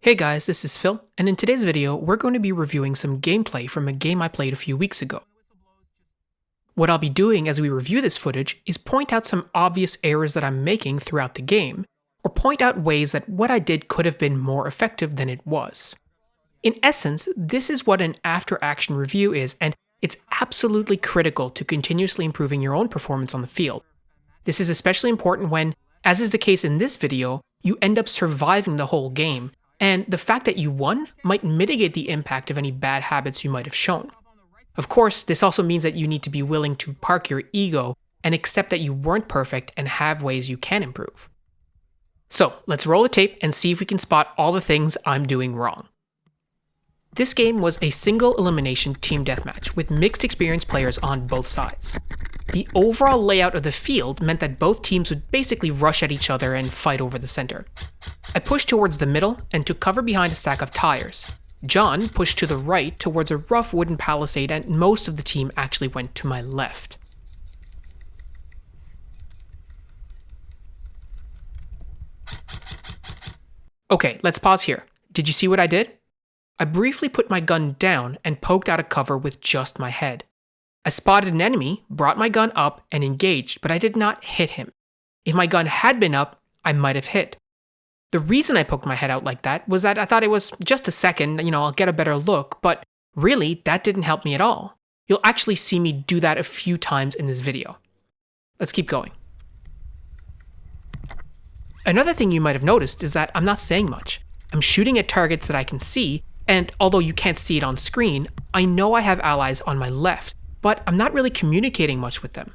Hey guys, this is Phil, and in today's video, we're going to be reviewing some gameplay from a game I played a few weeks ago. What I'll be doing as we review this footage is point out some obvious errors that I'm making throughout the game, or point out ways that what I did could have been more effective than it was. In essence, this is what an after-action review is, and it's absolutely critical to continuously improving your own performance on the field. This is especially important when, as is the case in this video, you end up surviving the whole game, and the fact that you won might mitigate the impact of any bad habits you might have shown. Of course, this also means that you need to be willing to park your ego and accept that you weren't perfect and have ways you can improve. So, let's roll the tape and see if we can spot all the things I'm doing wrong. This game was a single elimination team deathmatch with mixed experience players on both sides. The overall layout of the field meant that both teams would basically rush at each other and fight over the center. I pushed towards the middle and took cover behind a stack of tires. John pushed to the right towards a rough wooden palisade, and most of the team actually went to my left. Okay, let's pause here. Did you see what I did? I briefly put my gun down and poked out of cover with just my head. I spotted an enemy, brought my gun up, and engaged, but I did not hit him. If my gun had been up, I might have hit. The reason I poked my head out like that was that I thought it was just a second, I'll get a better look, but really, that didn't help me at all. You'll actually see me do that a few times in this video. Let's keep going. Another thing you might have noticed is that I'm not saying much. I'm shooting at targets that I can see, and although you can't see it on screen, I know I have allies on my left, but I'm not really communicating much with them.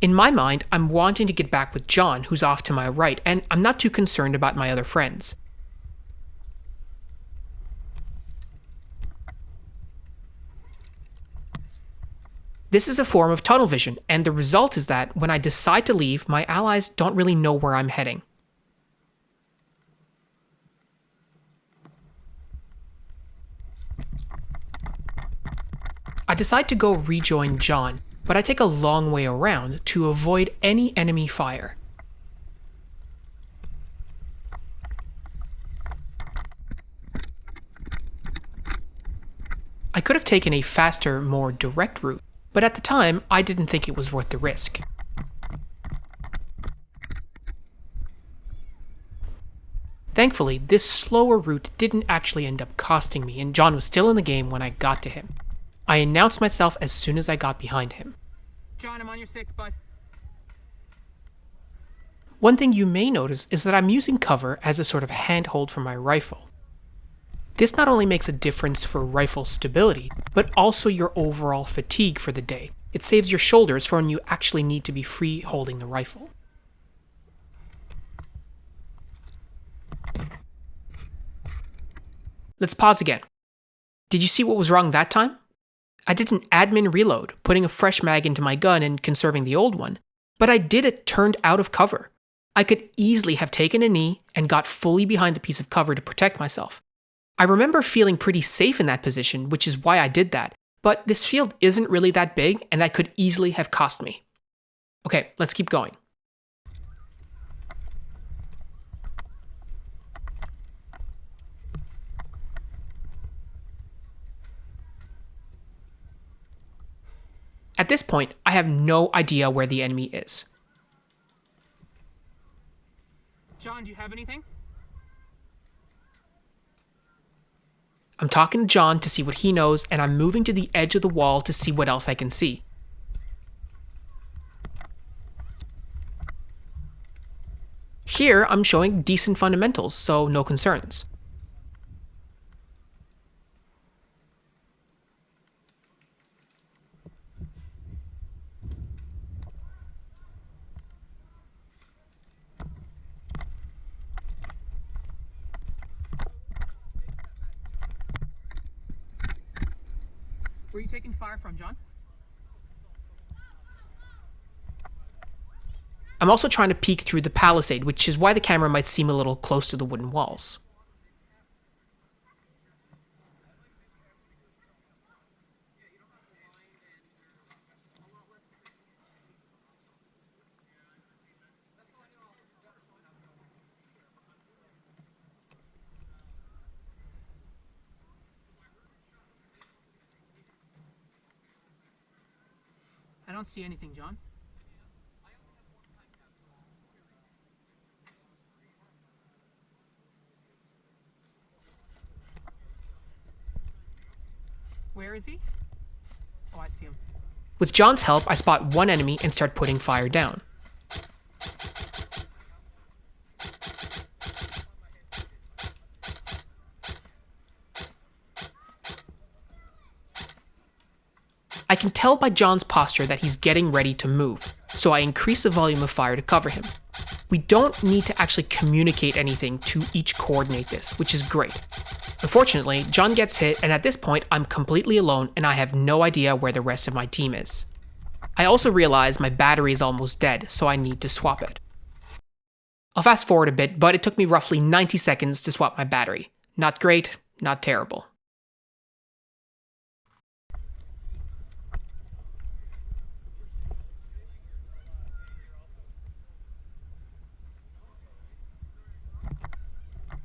In my mind, I'm wanting to get back with John, who's off to my right, and I'm not too concerned about my other friends. This is a form of tunnel vision, and the result is that when I decide to leave, my allies don't really know where I'm heading. I decide to go rejoin John, but I take a long way around to avoid any enemy fire. I could have taken a faster, more direct route, but at the time, I didn't think it was worth the risk. Thankfully, this slower route didn't actually end up costing me, and John was still in the game when I got to him. I announced myself as soon as I got behind him. John, I'm on your 6, bud. One thing you may notice is that I'm using cover as a sort of handhold for my rifle. This not only makes a difference for rifle stability, but also your overall fatigue for the day. It saves your shoulders for when you actually need to be free holding the rifle. Let's pause again. Did you see what was wrong that time? I did an admin reload, putting a fresh mag into my gun and conserving the old one, but I did it turned out of cover. I could easily have taken a knee and got fully behind the piece of cover to protect myself. I remember feeling pretty safe in that position, which is why I did that, but this field isn't really that big and that could easily have cost me. Okay, let's keep going. At this point, I have no idea where the enemy is. John, do you have anything? I'm talking to John to see what he knows, and I'm moving to the edge of the wall to see what else I can see. Here, I'm showing decent fundamentals, so no concerns. Where are you taking fire from, John? I'm also trying to peek through the palisade, which is why the camera might seem a little close to the wooden walls. don't see anything, John. Where is he? Oh, I see him. With John's help, I spot one enemy and start putting fire down. I can tell by John's posture that he's getting ready to move, so I increase the volume of fire to cover him. We don't need to actually communicate anything to each coordinate this, which is great. Unfortunately, John gets hit, and at this point, I'm completely alone and I have no idea where the rest of my team is. I also realize my battery is almost dead, so I need to swap it. I'll fast forward a bit, but it took me roughly 90 seconds to swap my battery. Not great, not terrible.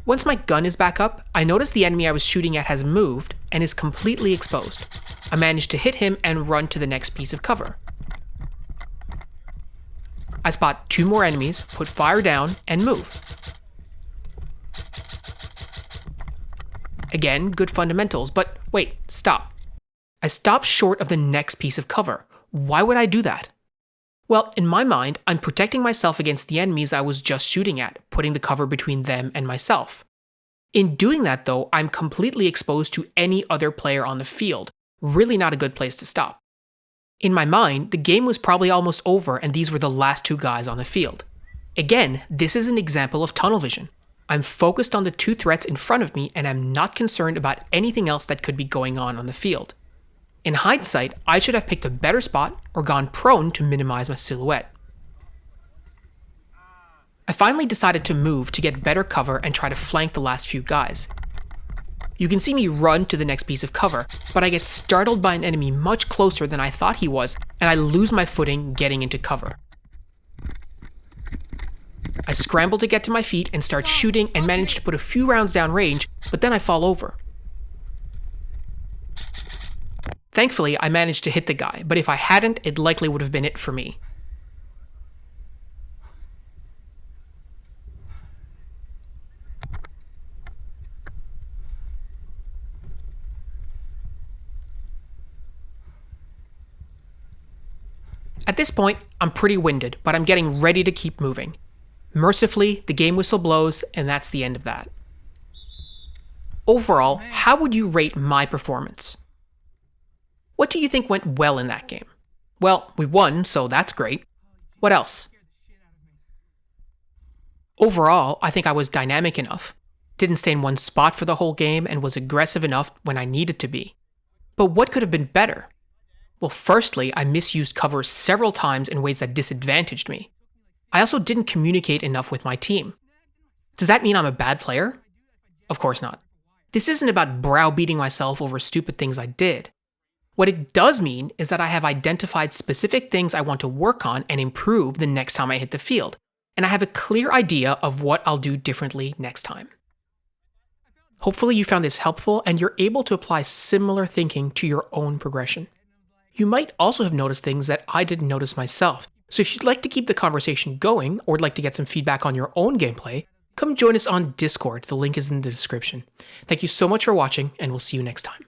Once my gun is back up, I notice the enemy I was shooting at has moved and is completely exposed. I managed to hit him and run to the next piece of cover. I spot 2 more enemies, put fire down, and move. Again, good fundamentals, but wait, stop. I stopped short of the next piece of cover. Why would I do that? Well, in my mind, I'm protecting myself against the enemies I was just shooting at, putting the cover between them and myself. In doing that though, I'm completely exposed to any other player on the field. Really not a good place to stop. In my mind, the game was probably almost over and these were the last 2 guys on the field. Again, this is an example of tunnel vision. I'm focused on the 2 threats in front of me and I'm not concerned about anything else that could be going on the field. In hindsight, I should have picked a better spot or gone prone to minimize my silhouette. I finally decided to move to get better cover and try to flank the last few guys. You can see me run to the next piece of cover, but I get startled by an enemy much closer than I thought he was, and I lose my footing getting into cover. I scramble to get to my feet and start shooting and manage to put a few rounds down range, but then I fall over. Thankfully, I managed to hit the guy, but if I hadn't, it likely would have been it for me. At this point, I'm pretty winded, but I'm getting ready to keep moving. Mercifully, the game whistle blows, and that's the end of that. Overall, how would you rate my performance? What do you think went well in that game? Well, we won, so that's great. What else? Overall, I think I was dynamic enough, didn't stay in one spot for the whole game, and was aggressive enough when I needed to be. But what could have been better? Well, firstly, I misused cover several times in ways that disadvantaged me. I also didn't communicate enough with my team. Does that mean I'm a bad player? Of course not. This isn't about browbeating myself over stupid things I did. What it does mean is that I have identified specific things I want to work on and improve the next time I hit the field, and I have a clear idea of what I'll do differently next time. Hopefully you found this helpful and you're able to apply similar thinking to your own progression. You might also have noticed things that I didn't notice myself, so if you'd like to keep the conversation going or would like to get some feedback on your own gameplay, come join us on Discord, the link is in the description. Thank you so much for watching, and we'll see you next time.